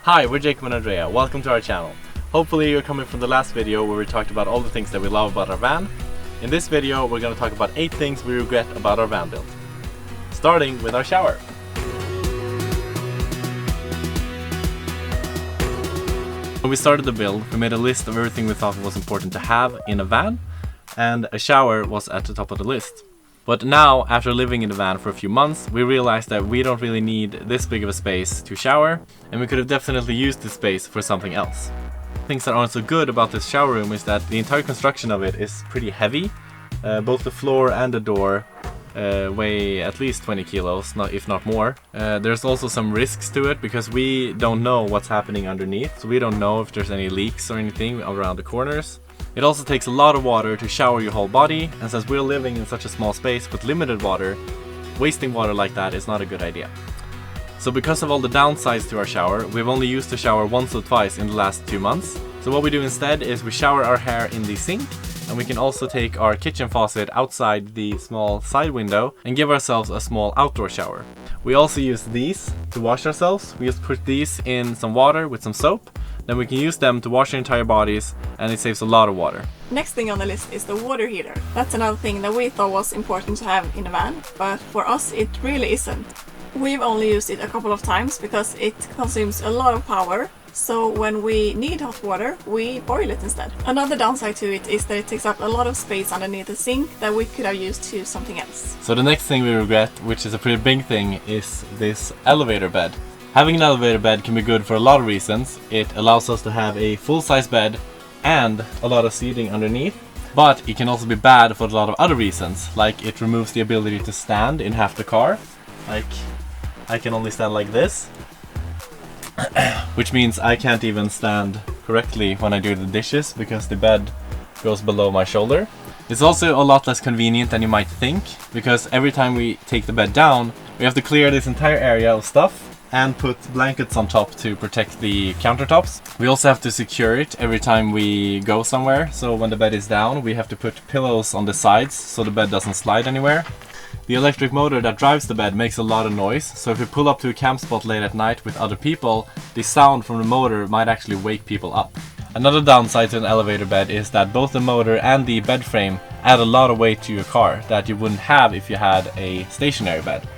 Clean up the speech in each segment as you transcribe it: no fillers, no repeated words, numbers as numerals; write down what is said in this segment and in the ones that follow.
Hi, we're Jacob and Andrea. Welcome to our channel. Hopefully you're coming from the last video where we talked about all the things that we love about our van. In this video we're going to talk about 8 things we regret about our van build. Starting with our shower. When we started the build, we made a list of everything we thought was important to have in a van, and a shower was at the top of the list. But now, after living in the van for a few months, we realized that we don't really need this big of a space to shower, and we could have definitely used this space for something else. Things that aren't so good about this shower room is that the entire construction of it is pretty heavy. Both the floor and the door weigh at least 20 kilos, if not more. There's also some risks to it because we don't know what's happening underneath, so we don't know if there's any leaks or anything around the corners. It also takes a lot of water to shower your whole body, and since we're living in such a small space with limited water, wasting water like that is not a good idea. So because of all the downsides to our shower, we've only used the shower once or twice in the last 2 months. So what we do instead is we shower our hair in the sink, and we can also take our kitchen faucet outside the small side window and give ourselves a small outdoor shower. We also use these to wash ourselves. We just put these in some water with some soap. Then we can use them to wash our entire bodies, and it saves a lot of water. Next thing on the list is the water heater. That's another thing that we thought was important to have in a van, but for us it really isn't. We've only used it a couple of times because it consumes a lot of power, so when we need hot water, we boil it instead. Another downside to it is that it takes up a lot of space underneath the sink that we could have used to something else. So the next thing we regret, which is a pretty big thing, is this elevator bed. Having an elevator bed can be good for a lot of reasons. It allows us to have a full-size bed and a lot of seating underneath, but it can also be bad for a lot of other reasons, like it removes the ability to stand in half the car. Like, I can only stand like this, which means I can't even stand correctly when I do the dishes because the bed goes below my shoulder. It's also a lot less convenient than you might think, because every time we take the bed down, we have to clear this entire area of stuff and put blankets on top to protect the countertops. We also have to secure it every time we go somewhere, so when the bed is down we have to put pillows on the sides so the bed doesn't slide anywhere. The electric motor that drives the bed makes a lot of noise, so if we pull up to a camp spot late at night with other people, the sound from the motor might actually wake people up. Another downside to an elevator bed is that both the motor and the bed frame add a lot of weight to your car that you wouldn't have if you had a stationary bed.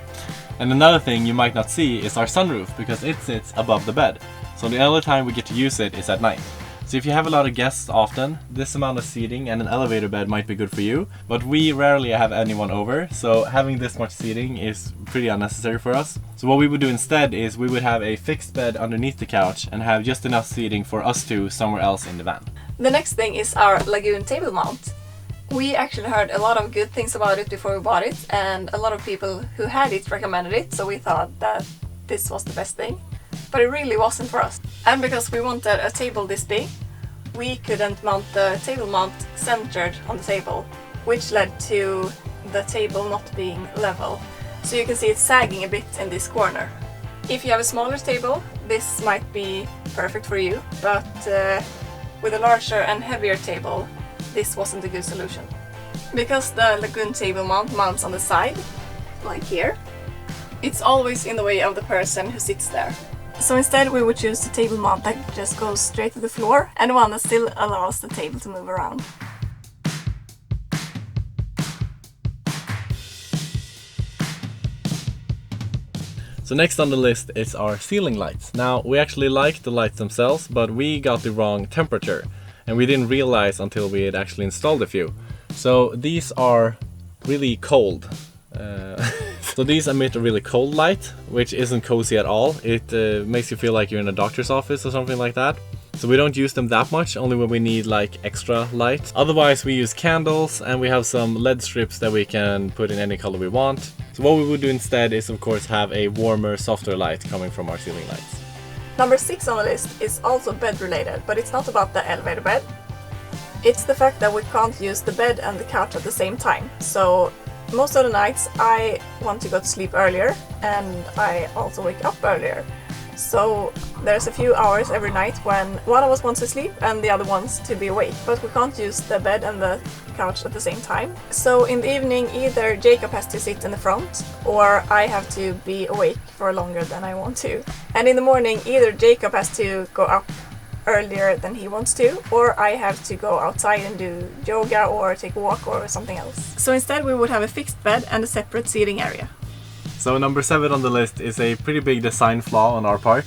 And another thing you might not see is our sunroof, because it sits above the bed. So the only time we get to use it is at night. So if you have a lot of guests often, this amount of seating and an elevator bed might be good for you, but we rarely have anyone over, so having this much seating is pretty unnecessary for us. So what we would do instead is we would have a fixed bed underneath the couch and have just enough seating for us two somewhere else in the van. The next thing is our Lagoon table mount. We actually heard a lot of good things about it before we bought it, and a lot of people who had it recommended it, so we thought that this was the best thing. But it really wasn't for us. And because we wanted a table this big, we couldn't mount the table mount centered on the table, which led to the table not being level. So you can see it sagging a bit in this corner. If you have a smaller table, this might be perfect for you, but with a larger and heavier table, this wasn't a good solution. Because the Lagoon table mount mounts on the side, like here, it's always in the way of the person who sits there. So instead we would choose the table mount that just goes straight to the floor, and one that still allows the table to move around. So next on the list is our ceiling lights. Now, we actually like the lights themselves, but we got the wrong temperature, and we didn't realize until we had actually installed a few. So these are really cold. So these emit a really cold light, which isn't cozy at all. It makes you feel like you're in a doctor's office or something like that. So we don't use them that much, only when we need like extra light. Otherwise we use candles, and we have some LED strips that we can put in any color we want. So what we would do instead is of course have a warmer, softer light coming from our ceiling lights. Number 6 on the list is also bed related, but it's not about the elevator bed. It's the fact that we can't use the bed and the couch at the same time. So most of the nights I want to go to sleep earlier, and I also wake up earlier. So there's a few hours every night when one of us wants to sleep and the other wants to be awake, but we can't use the bed and the couch at the same time. So in the evening either Jacob has to sit in the front or I have to be awake for longer than I want to. And in the morning either Jacob has to go up earlier than he wants to, or I have to go outside and do yoga or take a walk or something else. So instead we would have a fixed bed and a separate seating area. So number 7 on the list is a pretty big design flaw on our part.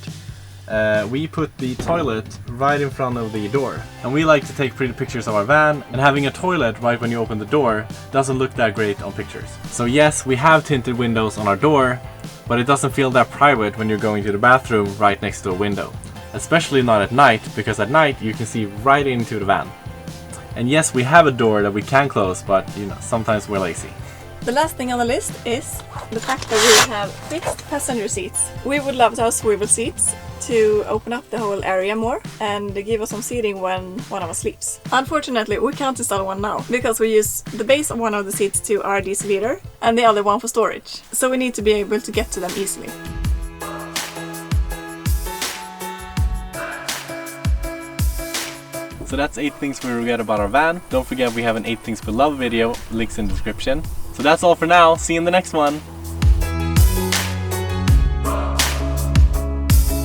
We put the toilet right in front of the door, and we like to take pretty pictures of our van, and having a toilet right when you open the door doesn't look that great on pictures. So yes, we have tinted windows on our door, but it doesn't feel that private when you're going to the bathroom right next to a window. Especially not at night, because at night you can see right into the van. And yes, we have a door that we can close, but sometimes we're lazy. The last thing on the list is the fact that we have fixed passenger seats. We would love to have swivel seats to open up the whole area more and give us some seating when one of us sleeps. Unfortunately, we can't install one now because we use the base of one of the seats to our DC leader and the other one for storage. So we need to be able to get to them easily. So that's 8 things we regret about our van. Don't forget we have an 8 things we love video, links in the description. So that's all for now, see you in the next one!